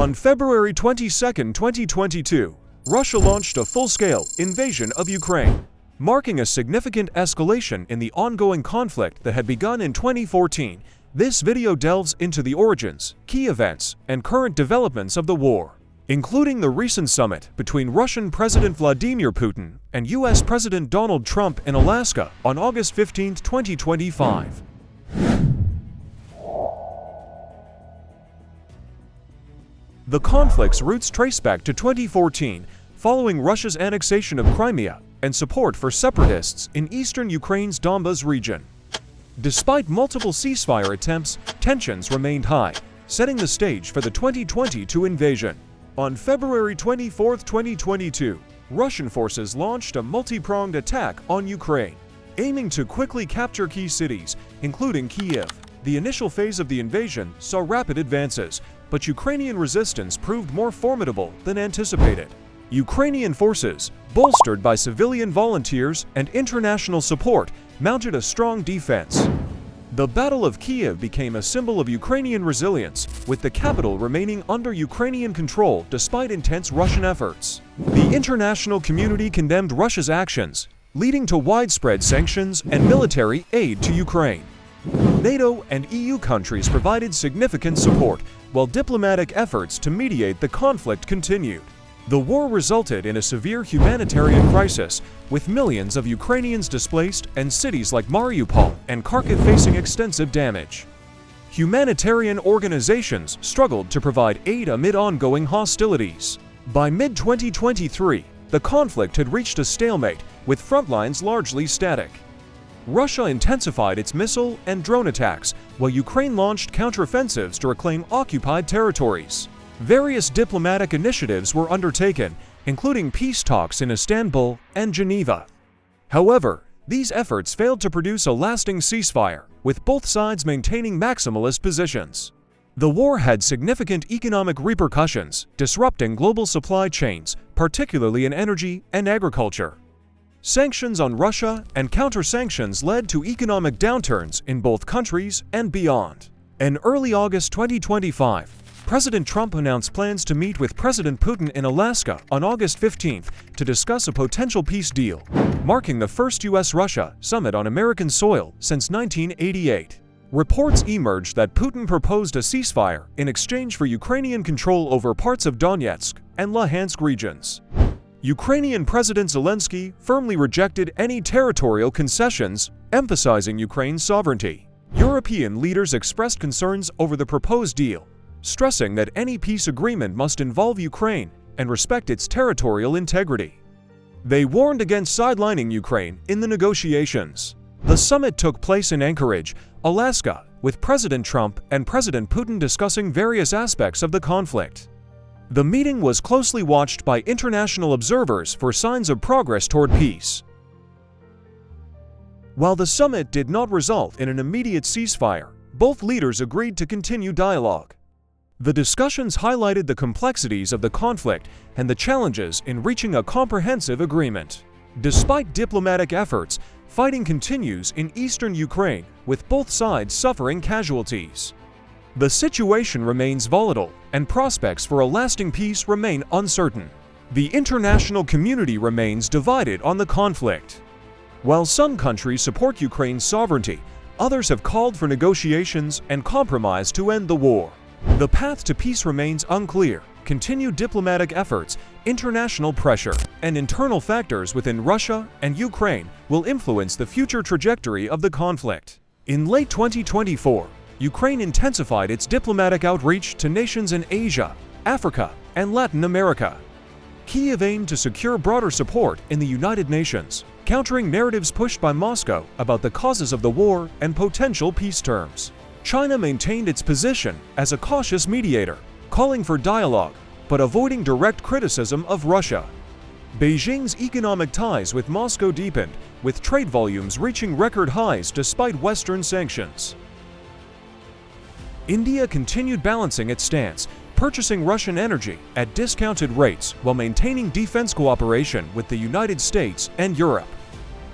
On February 22, 2022, Russia launched a full-scale invasion of Ukraine, marking a significant escalation in the ongoing conflict that had begun in 2014. This video delves into the origins, key events, and current developments of the war, including the recent summit between Russian President Vladimir Putin and U.S. President Donald Trump in Alaska on August 15, 2025. The conflict's roots trace back to 2014, following Russia's annexation of Crimea and support for separatists in eastern Ukraine's Donbas region. Despite multiple ceasefire attempts, tensions remained high, setting the stage for the 2022 invasion. On February 24, 2022, Russian forces launched a multi-pronged attack on Ukraine, aiming to quickly capture key cities, including Kyiv. The initial phase of the invasion saw rapid advances, but Ukrainian resistance proved more formidable than anticipated. Ukrainian forces, bolstered by civilian volunteers and international support, mounted a strong defense. The Battle of Kyiv became a symbol of Ukrainian resilience, with the capital remaining under Ukrainian control despite intense Russian efforts. The international community condemned Russia's actions, leading to widespread sanctions and military aid to Ukraine. NATO and EU countries provided significant support, while diplomatic efforts to mediate the conflict continued. The war resulted in a severe humanitarian crisis, with millions of Ukrainians displaced and cities like Mariupol and Kharkiv facing extensive damage. Humanitarian organizations struggled to provide aid amid ongoing hostilities. By mid-2023, the conflict had reached a stalemate, with front lines largely static. Russia intensified its missile and drone attacks, while Ukraine launched counteroffensives to reclaim occupied territories. Various diplomatic initiatives were undertaken, including peace talks in Istanbul and Geneva. However, these efforts failed to produce a lasting ceasefire, with both sides maintaining maximalist positions. The war had significant economic repercussions, disrupting global supply chains, particularly in energy and agriculture. Sanctions on Russia and counter-sanctions led to economic downturns in both countries and beyond. In early August 2025, President Trump announced plans to meet with President Putin in Alaska on August 15 to discuss a potential peace deal, marking the first U.S.-Russia summit on American soil since 1988. Reports emerged that Putin proposed a ceasefire in exchange for Ukrainian control over parts of Donetsk and Luhansk regions. Ukrainian President Zelensky firmly rejected any territorial concessions, emphasizing Ukraine's sovereignty. European leaders expressed concerns over the proposed deal, stressing that any peace agreement must involve Ukraine and respect its territorial integrity. They warned against sidelining Ukraine in the negotiations. The summit took place in Anchorage, Alaska, with President Trump and President Putin discussing various aspects of the conflict. The meeting was closely watched by international observers for signs of progress toward peace. While the summit did not result in an immediate ceasefire, both leaders agreed to continue dialogue. The discussions highlighted the complexities of the conflict and the challenges in reaching a comprehensive agreement. Despite diplomatic efforts, fighting continues in eastern Ukraine, with both sides suffering casualties. The situation remains volatile, and prospects for a lasting peace remain uncertain. The international community remains divided on the conflict. While some countries support Ukraine's sovereignty, others have called for negotiations and compromise to end the war. The path to peace remains unclear. Continued diplomatic efforts, international pressure, and internal factors within Russia and Ukraine will influence the future trajectory of the conflict. In late 2024, Ukraine intensified its diplomatic outreach to nations in Asia, Africa, and Latin America. Kyiv aimed to secure broader support in the United Nations, countering narratives pushed by Moscow about the causes of the war and potential peace terms. China maintained its position as a cautious mediator, calling for dialogue, but avoiding direct criticism of Russia. Beijing's economic ties with Moscow deepened, with trade volumes reaching record highs despite Western sanctions. India continued balancing its stance, purchasing Russian energy at discounted rates while maintaining defense cooperation with the United States and Europe.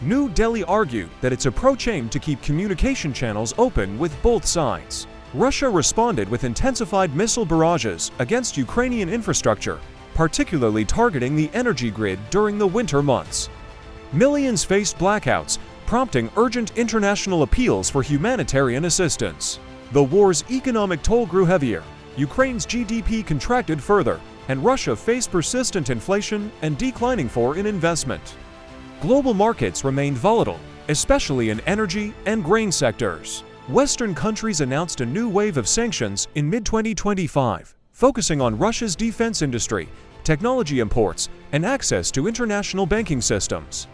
New Delhi argued that its approach aimed to keep communication channels open with both sides. Russia responded with intensified missile barrages against Ukrainian infrastructure, particularly targeting the energy grid during the winter months. Millions faced blackouts, prompting urgent international appeals for humanitarian assistance. The war's economic toll grew heavier, Ukraine's GDP contracted further, and Russia faced persistent inflation and declining foreign investment. Global markets remained volatile, especially in energy and grain sectors. Western countries announced a new wave of sanctions in mid-2025, focusing on Russia's defense industry, technology imports, and access to international banking systems.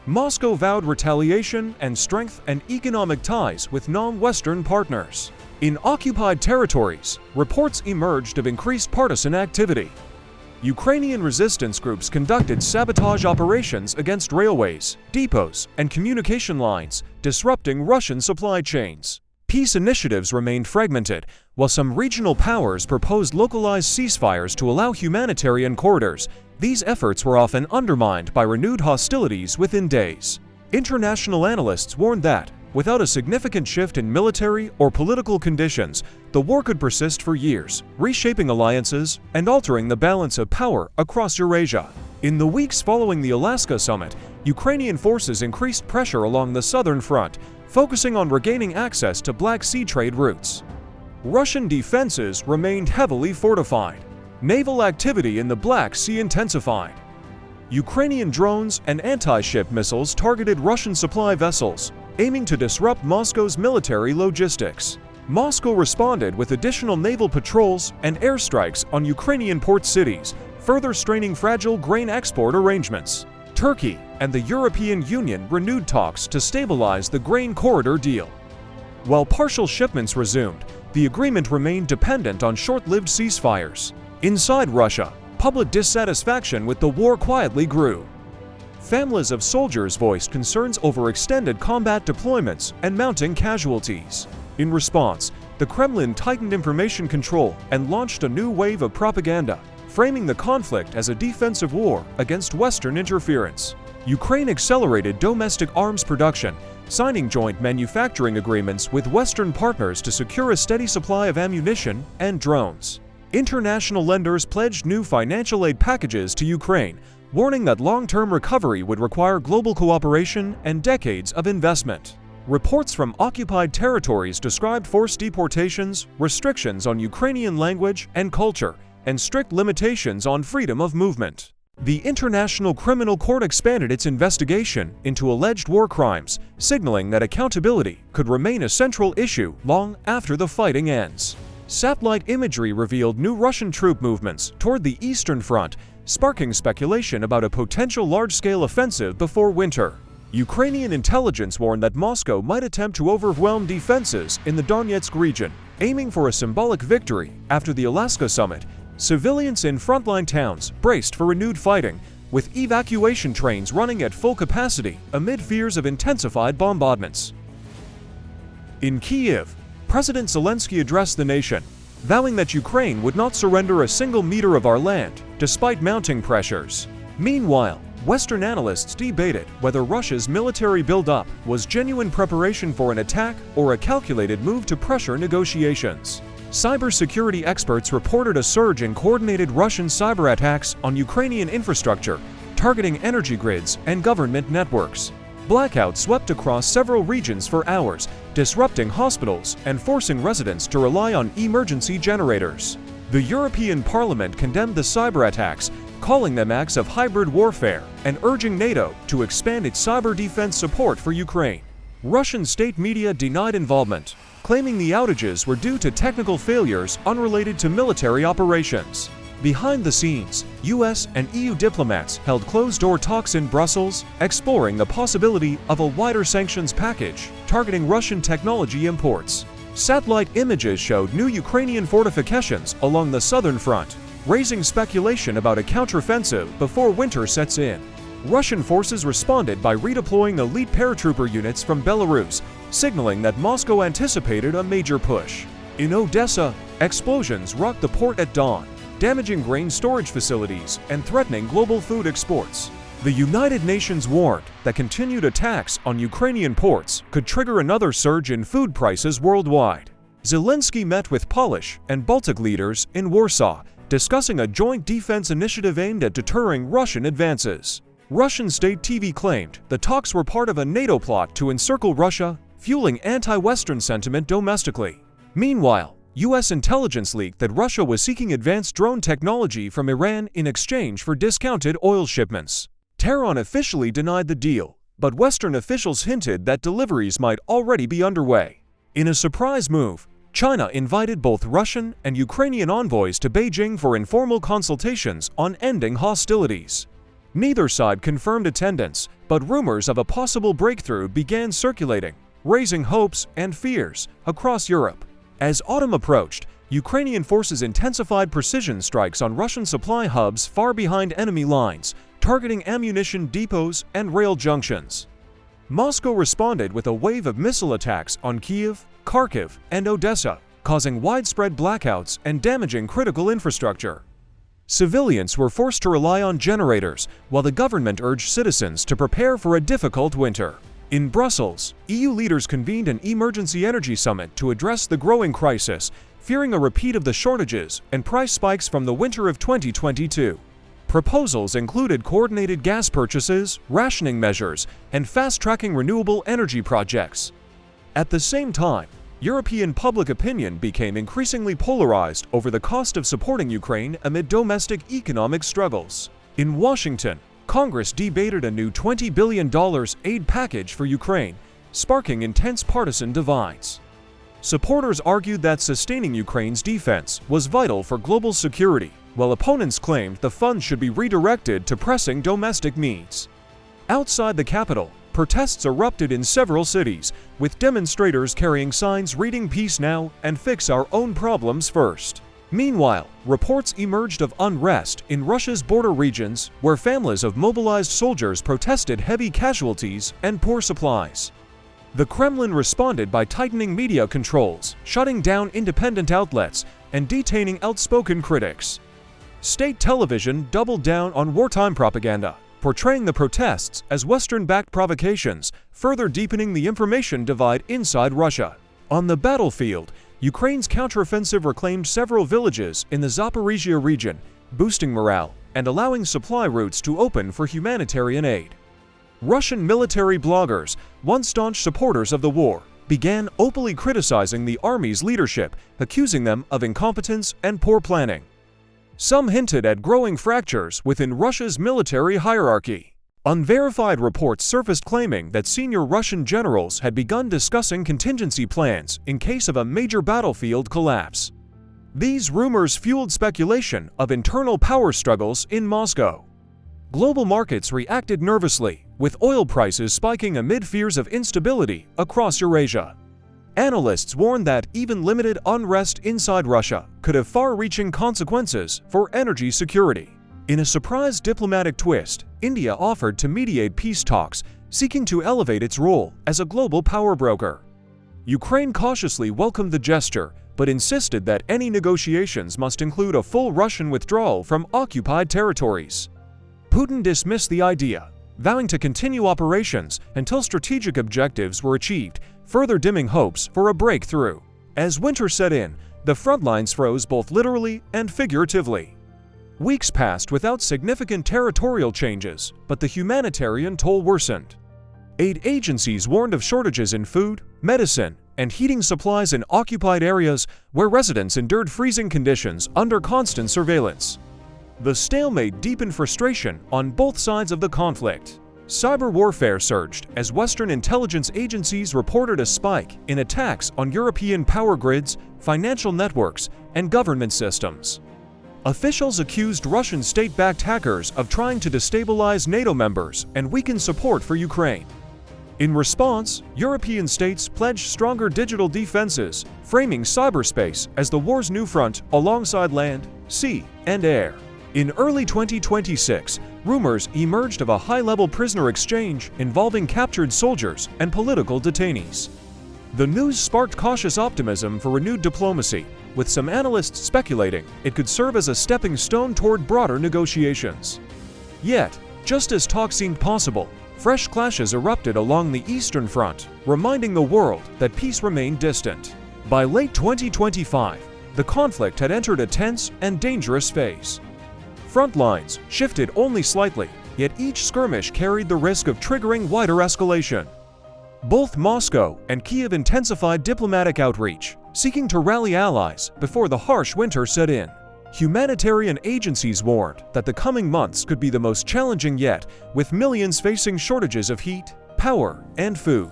Moscow vowed retaliation and strengthen economic ties with non-Western partners. In occupied territories, reports emerged of increased partisan activity. Ukrainian resistance groups conducted sabotage operations against railways, depots, and communication lines, disrupting Russian supply chains. Peace initiatives remained fragmented, while some regional powers proposed localized ceasefires to allow humanitarian corridors. These efforts were often undermined by renewed hostilities within days. International analysts warned that, without a significant shift in military or political conditions, the war could persist for years, reshaping alliances and altering the balance of power across Eurasia. In the weeks following the Alaska summit, Ukrainian forces increased pressure along the southern front, focusing on regaining access to Black Sea trade routes. Russian defenses remained heavily fortified. Naval activity in the Black Sea intensified. Ukrainian drones and anti-ship missiles targeted Russian supply vessels, aiming to disrupt Moscow's military logistics. Moscow responded with additional naval patrols and airstrikes on Ukrainian port cities, further straining fragile grain export arrangements. Turkey and the European Union renewed talks to stabilize the grain corridor deal. While partial shipments resumed, the agreement remained dependent on short-lived ceasefires. Inside Russia, public dissatisfaction with the war quietly grew. Families of soldiers voiced concerns over extended combat deployments and mounting casualties. In response, the Kremlin tightened information control and launched a new wave of propaganda, framing the conflict as a defensive war against Western interference. Ukraine accelerated domestic arms production, signing joint manufacturing agreements with Western partners to secure a steady supply of ammunition and drones. International lenders pledged new financial aid packages to Ukraine, warning that long-term recovery would require global cooperation and decades of investment. Reports from occupied territories described forced deportations, restrictions on Ukrainian language and culture, and strict limitations on freedom of movement. The International Criminal Court expanded its investigation into alleged war crimes, signaling that accountability could remain a central issue long after the fighting ends. Satellite imagery revealed new Russian troop movements toward the Eastern Front, sparking speculation about a potential large-scale offensive before winter. Ukrainian intelligence warned that Moscow might attempt to overwhelm defenses in the Donetsk region, aiming for a symbolic victory. After the Alaska summit, civilians in frontline towns braced for renewed fighting, with evacuation trains running at full capacity amid fears of intensified bombardments. In Kyiv, President Zelensky addressed the nation, vowing that Ukraine would not surrender a single meter of our land, despite mounting pressures. Meanwhile, Western analysts debated whether Russia's military buildup was genuine preparation for an attack or a calculated move to pressure negotiations. Cybersecurity experts reported a surge in coordinated Russian cyber attacks on Ukrainian infrastructure, targeting energy grids and government networks. Blackouts swept across several regions for hours, disrupting hospitals and forcing residents to rely on emergency generators. The European Parliament condemned the cyber attacks, calling them acts of hybrid warfare and urging NATO to expand its cyber defense support for Ukraine. Russian state media denied involvement, claiming the outages were due to technical failures unrelated to military operations. Behind the scenes, US and EU diplomats held closed-door talks in Brussels, exploring the possibility of a wider sanctions package targeting Russian technology imports. Satellite images showed new Ukrainian fortifications along the southern front, raising speculation about a counteroffensive before winter sets in. Russian forces responded by redeploying elite paratrooper units from Belarus, signaling that Moscow anticipated a major push. In Odessa, explosions rocked the port at dawn, damaging grain storage facilities and threatening global food exports. The United Nations warned that continued attacks on Ukrainian ports could trigger another surge in food prices worldwide. Zelensky met with Polish and Baltic leaders in Warsaw, discussing a joint defense initiative aimed at deterring Russian advances. Russian state TV claimed the talks were part of a NATO plot to encircle Russia, fueling anti-Western sentiment domestically. Meanwhile, U.S. intelligence leaked that Russia was seeking advanced drone technology from Iran in exchange for discounted oil shipments. Tehran officially denied the deal, but Western officials hinted that deliveries might already be underway. In a surprise move, China invited both Russian and Ukrainian envoys to Beijing for informal consultations on ending hostilities. Neither side confirmed attendance, but rumors of a possible breakthrough began circulating, raising hopes and fears across Europe. As autumn approached, Ukrainian forces intensified precision strikes on Russian supply hubs far behind enemy lines, targeting ammunition depots and rail junctions. Moscow responded with a wave of missile attacks on Kyiv, Kharkiv, and Odessa, causing widespread blackouts and damaging critical infrastructure. Civilians were forced to rely on generators, while the government urged citizens to prepare for a difficult winter. In Brussels, EU leaders convened an emergency energy summit to address the growing crisis, fearing a repeat of the shortages and price spikes from the winter of 2022. Proposals included coordinated gas purchases, rationing measures, and fast-tracking renewable energy projects. At the same time, European public opinion became increasingly polarized over the cost of supporting Ukraine amid domestic economic struggles. In Washington, Congress debated a new $20 billion aid package for Ukraine, sparking intense partisan divides. Supporters argued that sustaining Ukraine's defense was vital for global security, while opponents claimed the funds should be redirected to pressing domestic needs. Outside the capital, protests erupted in several cities, with demonstrators carrying signs reading "Peace Now" and "Fix Our Own Problems First." Meanwhile, reports emerged of unrest in Russia's border regions, where families of mobilized soldiers protested heavy casualties and poor supplies. The Kremlin responded by tightening media controls, shutting down independent outlets, and detaining outspoken critics. State television doubled down on wartime propaganda, portraying the protests as Western-backed provocations, further deepening the information divide inside Russia. On the battlefield, Ukraine's counteroffensive reclaimed several villages in the Zaporizhia region, boosting morale and allowing supply routes to open for humanitarian aid. Russian military bloggers, once staunch supporters of the war, began openly criticizing the army's leadership, accusing them of incompetence and poor planning. Some hinted at growing fractures within Russia's military hierarchy. Unverified reports surfaced claiming that senior Russian generals had begun discussing contingency plans in case of a major battlefield collapse. These rumors fueled speculation of internal power struggles in Moscow. Global markets reacted nervously, with oil prices spiking amid fears of instability across Eurasia. Analysts warned that even limited unrest inside Russia could have far-reaching consequences for energy security. In a surprise diplomatic twist, India offered to mediate peace talks, seeking to elevate its role as a global power broker. Ukraine cautiously welcomed the gesture, but insisted that any negotiations must include a full Russian withdrawal from occupied territories. Putin dismissed the idea, vowing to continue operations until strategic objectives were achieved, further dimming hopes for a breakthrough. As winter set in, the front lines froze both literally and figuratively. Weeks passed without significant territorial changes, but the humanitarian toll worsened. Aid agencies warned of shortages in food, medicine, and heating supplies in occupied areas where residents endured freezing conditions under constant surveillance. The stalemate deepened frustration on both sides of the conflict. Cyber warfare surged as Western intelligence agencies reported a spike in attacks on European power grids, financial networks, and government systems. Officials accused Russian state-backed hackers of trying to destabilize NATO members and weaken support for Ukraine. In response, European states pledged stronger digital defenses, framing cyberspace as the war's new front alongside land, sea, and air. In early 2026, rumors emerged of a high-level prisoner exchange involving captured soldiers and political detainees. The news sparked cautious optimism for renewed diplomacy, with some analysts speculating it could serve as a stepping stone toward broader negotiations. Yet, just as talk seemed possible, fresh clashes erupted along the Eastern Front, reminding the world that peace remained distant. By late 2025, the conflict had entered a tense and dangerous phase. Front lines shifted only slightly, yet each skirmish carried the risk of triggering wider escalation. Both Moscow and Kiev intensified diplomatic outreach, seeking to rally allies before the harsh winter set in. Humanitarian agencies warned that the coming months could be the most challenging yet, with millions facing shortages of heat, power, and food.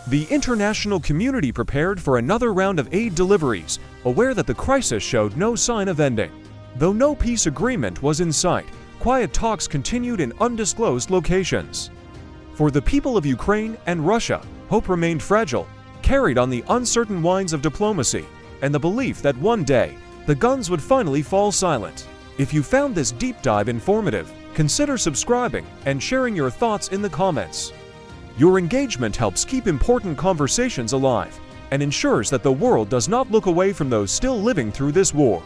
The international community prepared for another round of aid deliveries, aware that the crisis showed no sign of ending. Though no peace agreement was in sight, quiet talks continued in undisclosed locations. For the people of Ukraine and Russia, hope remained fragile, carried on the uncertain winds of diplomacy and the belief that one day, the guns would finally fall silent. If you found this deep dive informative, consider subscribing and sharing your thoughts in the comments. Your engagement helps keep important conversations alive and ensures that the world does not look away from those still living through this war.